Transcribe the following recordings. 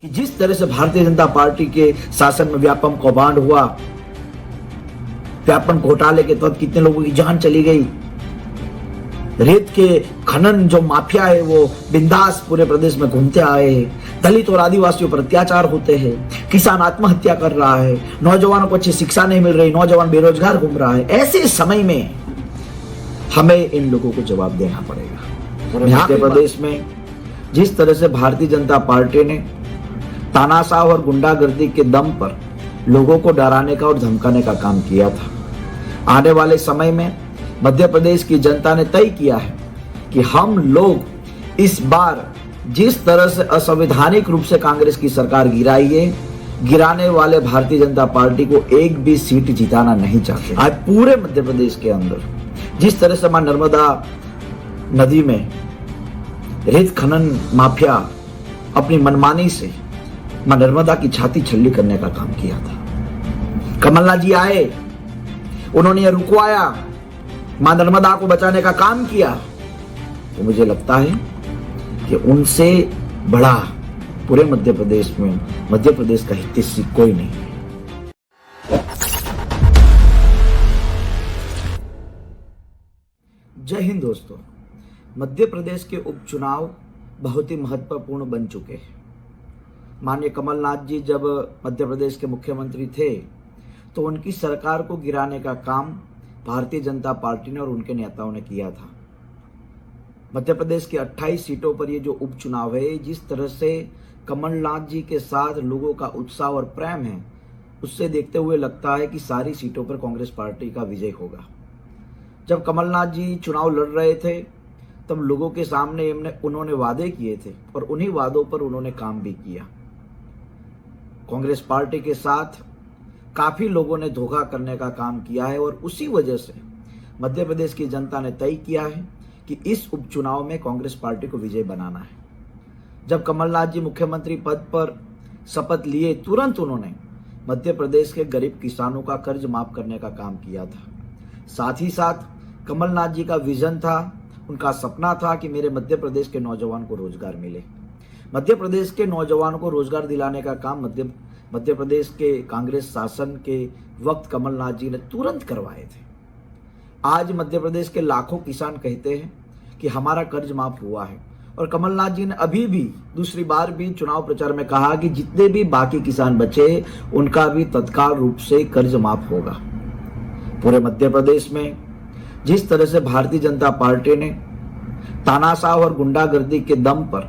कि जिस तरह से भारतीय जनता पार्टी के शासन में व्यापम कौभांड हुआ, व्यापम घोटाले के तहत कितने लोगों की जान चली गई, रेत के खनन जो माफिया है वो बिंदास पूरे प्रदेश में घूमते आए हैं, दलित और आदिवासियों पर अत्याचार होते हैं, किसान आत्महत्या कर रहा है, नौजवानों को अच्छी शिक्षा नहीं मिल रही, नौजवान बेरोजगार घूम रहा है। ऐसे समय में हमें इन लोगों को जवाब देना पड़ेगा। मध्य प्रदेश में जिस तरह से भारतीय जनता पार्टी ने तानाशाह और गुंडागर्दी के दम पर लोगों को डराने का और धमकाने का काम किया था, आने वाले समय में मध्य प्रदेश की जनता ने तय किया है कि हम लोग इस बार जिस तरह से असंवैधानिक रूप से कांग्रेस की सरकार गिराई है, गिराने वाले भारतीय जनता पार्टी को एक भी सीट जिताना नहीं चाहते। आज पूरे मध्य प्रदेश के अंदर जिस तरह से मां नर्मदा नदी में रेत खनन माफिया अपनी मनमानी से मां नर्मदा की छाती छल्ली करने का काम किया था, कमलनाथ जी आए, उन्होंने ये रुकवाया, मां नर्मदा को बचाने का काम किया, तो मुझे लगता है कि उनसे बड़ा पूरे मध्य प्रदेश में मध्य प्रदेश का हितैषी कोई नहीं है। जय हिंद दोस्तों, मध्य प्रदेश के उपचुनाव बहुत ही महत्वपूर्ण बन चुके हैं। माननीय कमलनाथ जी जब मध्य प्रदेश के मुख्यमंत्री थे तो उनकी सरकार को गिराने का काम भारतीय जनता पार्टी ने और उनके नेताओं ने किया था। मध्य प्रदेश के 28 सीटों पर ये जो उपचुनाव है, जिस तरह से कमलनाथ जी के साथ लोगों का उत्साह और प्रेम है, उससे देखते हुए लगता है कि सारी सीटों पर कांग्रेस पार्टी का विजय होगा। जब कमलनाथ जी चुनाव लड़ रहे थे तब लोगों के सामने उन्होंने वादे किए थे और उन्हीं वादों पर उन्होंने काम भी किया। कांग्रेस पार्टी के साथ काफी लोगों ने धोखा करने का काम किया है और उसी वजह से मध्य प्रदेश की जनता ने तय किया है कि इस उपचुनाव में कांग्रेस पार्टी को विजय बनाना है। जब कमलनाथ जी मुख्यमंत्री पद पर शपथ लिए, तुरंत उन्होंने मध्य प्रदेश के गरीब किसानों का कर्ज माफ करने का काम किया था। साथ ही साथ कमलनाथ जी का विजन था, उनका सपना था कि मेरे मध्य प्रदेश के नौजवान को रोजगार मिले। मध्य प्रदेश के नौजवानों को रोजगार दिलाने का काम मध्य प्रदेश के कांग्रेस शासन के वक्त कमलनाथ जी ने तुरंत करवाए थे। आज मध्य प्रदेश के लाखों किसान कहते हैं कि हमारा कर्ज माफ हुआ है और कमलनाथ जी ने अभी भी दूसरी बार भी चुनाव प्रचार में कहा कि जितने भी बाकी किसान बचे उनका भी तत्काल रूप से कर्ज माफ होगा। पूरे मध्य प्रदेश में जिस तरह से भारतीय जनता पार्टी ने तानाशाह और गुंडागर्दी के दम पर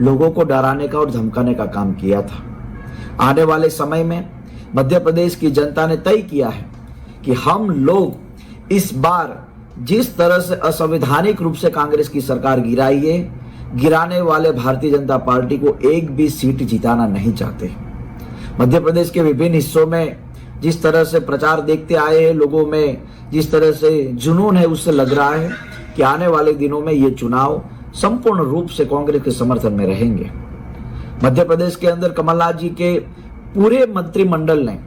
लोगों को डराने का और धमकाने का काम किया था, आने वाले समय में मध्य प्रदेश की जनता ने तय किया है कि हम लोग इस बार जिस तरह से असंवैधानिक रूप से कांग्रेस की सरकार गिराई है, गिराने वाले भारतीय जनता पार्टी को एक भी सीट जिताना नहीं चाहते। मध्य प्रदेश के विभिन्न हिस्सों में जिस तरह से प्रचार देखते आए हैं, लोगों में जिस तरह से जुनून है, उससे लग रहा है कि आने वाले दिनों में ये चुनाव संपूर्ण रूप से कांग्रेस के समर्थन में रहेंगे। मध्य प्रदेश के अंदर कमलनाथ जी के पूरे मंत्रिमंडल ने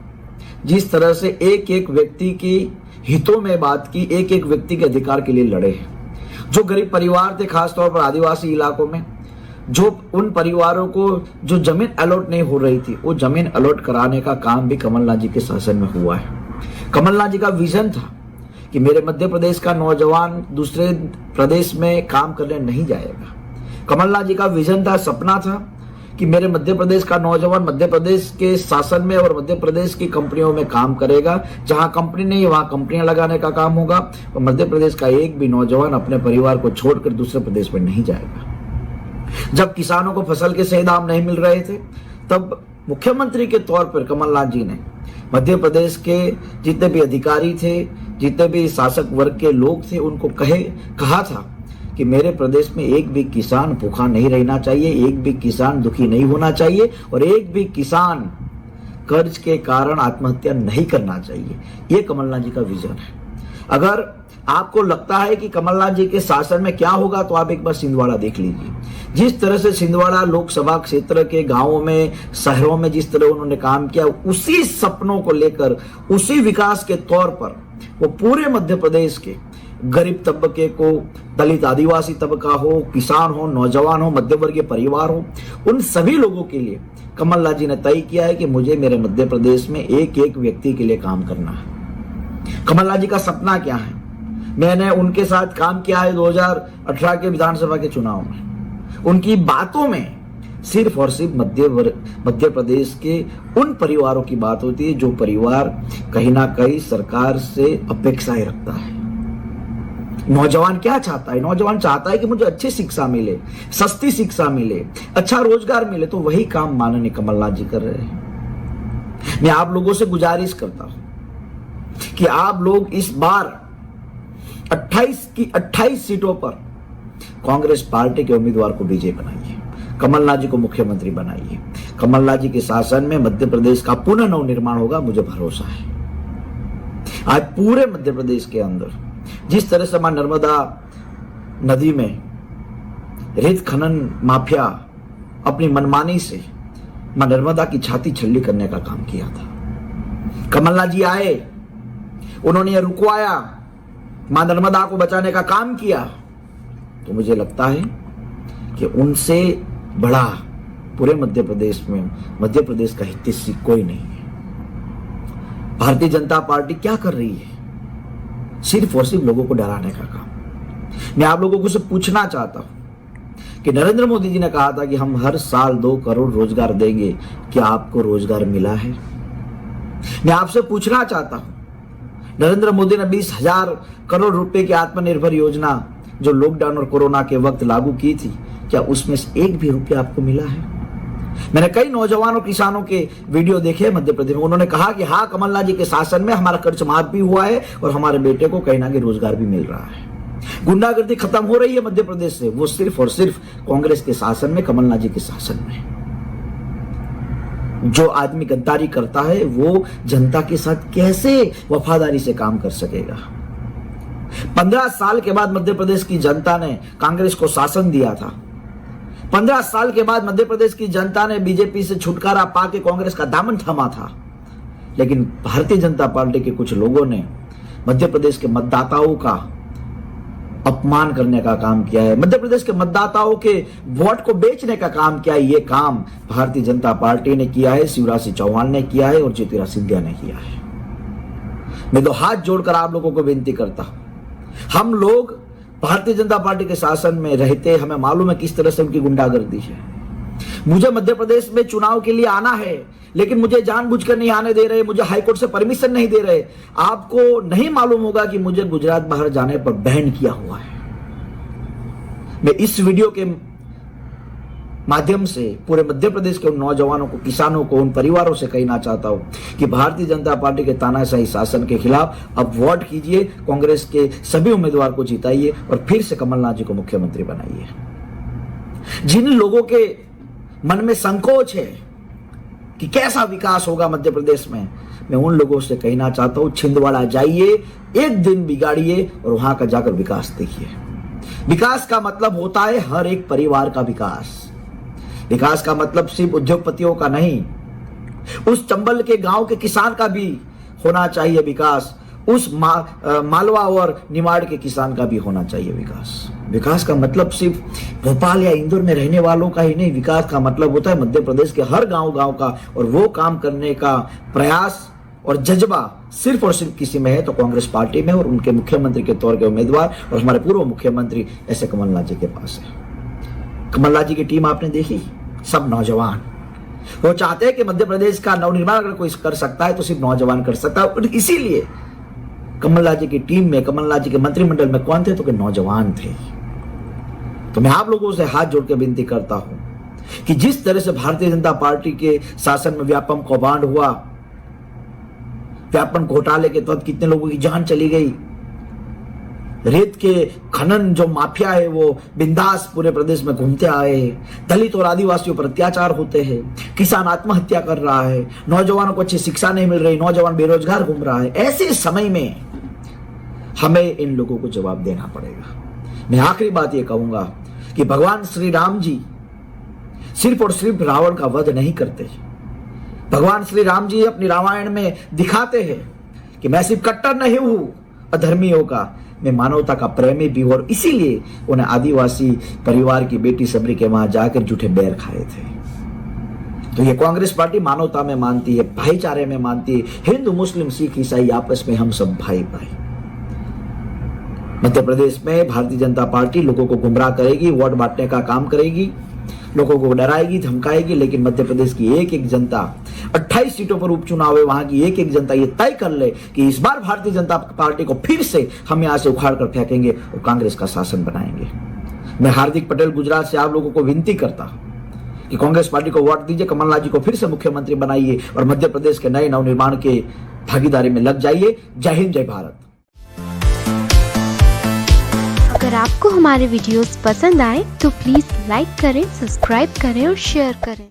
जिस तरह से एक एक व्यक्ति की हितों में बात की, एक एक व्यक्ति के अधिकार के लिए लड़े हैं। जो गरीब परिवार थे, खासतौर पर आदिवासी इलाकों में, जो उन परिवारों को जो जमीन अलॉट नहीं हो रही थी, वो जमीन अलॉट कराने का काम भी कमलनाथ जी के शासन में हुआ है। कमलनाथ जी का विजन था कि मेरे मध्य प्रदेश का नौजवान दूसरे प्रदेश में काम करने नहीं जाएगा। कमलनाथ जी का विजन था, सपना था कि मेरे मध्य प्रदेश का नौजवान मध्य प्रदेश के शासन में और मध्य प्रदेश की कंपनियों में काम करेगा। जहां कंपनी नहीं वहां कंपनियां लगाने का काम होगा और मध्य प्रदेश का एक भी नौजवान अपने परिवार को छोड़कर दूसरे प्रदेश में नहीं जाएगा। जब किसानों को फसल के सही दाम नहीं मिल रहे थे, तब मुख्यमंत्री के तौर पर कमलनाथ जी ने मध्य प्रदेश के जितने भी अधिकारी थे, जितने भी शासक वर्ग के लोग थे, उनको कहा था कि मेरे प्रदेश में एक भी किसान भूखा नहीं रहना चाहिए, एक भी किसान दुखी नहीं होना चाहिए और एक भी किसान कर्ज के कारण आत्महत्या नहीं करना चाहिए। ये कमलनाथ जी का विजन है। अगर आपको लगता है कि कमलनाथ जी के शासन में क्या होगा, तो आप एक बार छिंदवाड़ा देख लीजिए। जिस तरह से छिंदवाड़ा लोकसभा क्षेत्र के गांवों में, शहरों में जिस तरह उन्होंने काम किया, उसी सपनों को लेकर, उसी विकास के तौर पर वो पूरे मध्य प्रदेश के गरीब तबके को, दलित आदिवासी तबका हो, किसान हो, नौजवान हो, मध्य वर्गीय परिवार हो, उन सभी लोगों के लिए कमलनाथ जी ने तय किया है कि मुझे मेरे मध्य प्रदेश में एक एक व्यक्ति के लिए काम करना है। कमलनाथ जी का सपना क्या है? मैंने उनके साथ काम किया है 2018 के विधानसभा के चुनाव में। उनकी बातों में सिर्फ और सिर्फ मध्य प्रदेश के उन परिवारों की बात होती है जो परिवार कहीं ना कहीं सरकार से अपेक्षाएं रखता है। नौजवान क्या चाहता है? नौजवान चाहता है कि मुझे अच्छी शिक्षा मिले, सस्ती शिक्षा मिले, अच्छा रोजगार मिले। तो वही काम माननीय कमलनाथ जी कर रहे हैं। मैं आप लोगों से गुजारिश करता हूं कि आप लोग इस बार 28 की 28 सीटों पर कांग्रेस पार्टी के उम्मीदवार को विजयी बनाइए, कमलनाथ जी को मुख्यमंत्री बनाइए। कमलनाथ जी के शासन में मध्य प्रदेश का पुनः नवनिर्माण होगा, मुझे भरोसा है। आज पूरे मध्य प्रदेश के अंदर जिस तरह से मां नर्मदा नदी में रेत खनन माफिया अपनी मनमानी से मां नर्मदा की छाती छल्ली करने का काम किया था, कमलनाथ जी आए, उन्होंने रुकवाया, मां नर्मदा को बचाने का काम किया। तो मुझे लगता है कि उनसे बड़ा पूरे मध्य प्रदेश में मध्य प्रदेश का हितैषी कोई नहीं है। भारतीय जनता पार्टी क्या कर रही है? सिर्फ और सिर्फ लोगों को डराने का काम। मैं आप लोगों को से पूछना चाहता हूं कि नरेंद्र मोदी जी ने कहा था कि हम हर साल 2 करोड़ रोजगार देंगे, क्या आपको रोजगार मिला है? मैं आपसे पूछना चाहता हूं, नरेंद्र मोदी ने 20,000 करोड़ रुपए की आत्मनिर्भर योजना जो लॉकडाउन और कोरोना के वक्त लागू की थी, क्या उसमें से एक भी रुपया आपको मिला है? मैंने कई नौजवानों किसानों के वीडियो देखे मध्य प्रदेश में, उन्होंने कहा कि हाँ, कमलनाथ जी के शासन में हमारा कर्ज माफ भी हुआ है और हमारे बेटे को कहीं ना कहीं रोजगार भी मिल रहा है। गुंडागर्दी खत्म हो रही है मध्य प्रदेश से, वो सिर्फ और सिर्फ कांग्रेस के शासन में, कमलनाथ जी के शासन में। जो आदमी गद्दारी करता है वो जनता के साथ कैसे वफादारी से काम कर सकेगा? 15 साल के बाद मध्य प्रदेश की जनता ने कांग्रेस को शासन दिया था। 15 साल के बाद मध्य प्रदेश की जनता ने बीजेपी से छुटकारा पाके कांग्रेस का दामन थामा था। लेकिन भारतीय जनता पार्टी के कुछ लोगों ने मध्य प्रदेश के मतदाताओं का अपमान करने का काम किया है, मध्य प्रदेश के मतदाताओं के वोट को बेचने का काम किया है। ये काम भारतीय जनता पार्टी ने किया है, शिवराज सिंह चौहान ने किया है और ज्योतिरादित्य सिंधिया ने किया है। मैं तो हाथ जोड़कर आप लोगों को विनती करता हूं, हम लोग भारतीय जनता पार्टी के शासन में रहते, हमें मालूम है किस तरह से उनकी गुंडागर्दी है। मुझे मध्य प्रदेश में चुनाव के लिए आना है, लेकिन मुझे जानबूझकर नहीं आने दे रहे, मुझे हाईकोर्ट से परमिशन नहीं दे रहे। आपको नहीं मालूम होगा कि मुझे गुजरात बाहर जाने पर बैन किया हुआ है। मैं इस वीडियो के माध्यम से पूरे मध्य प्रदेश के उन नौजवानों को, किसानों को, उन परिवारों से कहना चाहता हूं कि भारतीय जनता पार्टी के तानाशाही शासन के खिलाफ अब वोट कीजिए, कांग्रेस के सभी उम्मीदवार को जिताइए और फिर से कमलनाथ जी को मुख्यमंत्री बनाइए। जिन लोगों के मन में संकोच है कि कैसा विकास होगा मध्य प्रदेश में, मैं उन लोगों से कहना चाहता हूं, छिंदवाड़ा जाइए, एक दिन बिगाड़िए और वहां का जाकर विकास देखिए। विकास का मतलब होता है हर एक परिवार का विकास। विकास का मतलब सिर्फ उद्योगपतियों का नहीं, उस चंबल के गांव के किसान का भी होना चाहिए विकास, उस मालवा और निमाड़ के किसान का भी होना चाहिए विकास। विकास का मतलब सिर्फ भोपाल या इंदौर में रहने वालों का ही नहीं, विकास का मतलब होता है मध्य प्रदेश के हर गांव का। और वो काम करने का प्रयास और जज्बा सिर्फ और सिर्फ किसी में है तो कांग्रेस पार्टी में और उनके मुख्यमंत्री के तौर के उम्मीदवार और हमारे पूर्व मुख्यमंत्री ऐसे कमलनाथ जी के पास है। कमलनाथ जी की टीम आपने देखी, सब नौजवान। वो चाहते हैं कि मध्य प्रदेश का नवनिर्माण अगर कोई कर सकता है तो सिर्फ नौजवान कर सकता है। और इसीलिए कमलनाथ जी की टीम में, कमलनाथ जी के मंत्रिमंडल में कौन थे? तो कि नौजवान थे। तो मैं आप लोगों से हाथ जोड़ के विनती करता हूं कि जिस तरह से भारतीय जनता पार्टी के शासन में व्यापम कौभांड हुआ, व्यापम घोटाले के तहत कितने लोगों की जान चली गई, रेत के खनन जो माफिया है वो बिंदास पूरे प्रदेश में घूमते आए हैं, दलित और आदिवासियों पर अत्याचार होते हैं, किसान आत्महत्या कर रहा है, नौजवानों को अच्छी शिक्षा नहीं मिल रही, नौजवान बेरोजगार घूम रहा है, ऐसे समय में हमें इन लोगों को जवाब देना पड़ेगा। मैं आखिरी बात ये कहूंगा कि भगवान श्री राम जी सिर्फ और सिर्फ रावण का वध नहीं करते। भगवान श्री राम जी अपनी रामायण में दिखाते हैं कि मैं सिर्फ कट्टर नहीं हूं अधर्मियों का, में मानवता का प्रेमी भी हूं और इसीलिए उन्हें आदिवासी परिवार की बेटी सबरी के वहां जाकर जूठे बैर खाए थे। तो ये कांग्रेस पार्टी मानवता में मानती है, भाईचारे में मानती है, हिंदू मुस्लिम सिख ईसाई आपस में हम सब भाई भाई। मध्य प्रदेश में भारतीय जनता पार्टी लोगों को गुमराह करेगी, वोट बांटने का काम करेगी, लोगों को डराएगी, धमकाएगी, लेकिन मध्य प्रदेश की एक एक जनता, 28 सीटों पर उपचुनाव है, वहां की एक एक जनता ये तय कर ले कि इस बार भारतीय जनता पार्टी को फिर से हम यहां से उखाड़ कर फेंकेंगे और कांग्रेस का शासन बनाएंगे। मैं हार्दिक पटेल गुजरात से आप लोगों को विनती करता कि कांग्रेस पार्टी को वोट दीजिए, कमलनाथ जी को फिर से मुख्यमंत्री बनाइए और मध्य प्रदेश के नए नवनिर्माण के भागीदारी में लग जाइए। जय हिंद, जय भारत। अगर आपको हमारे वीडियोस पसंद आए तो प्लीज लाइक करें, सब्सक्राइब करें और शेयर करें।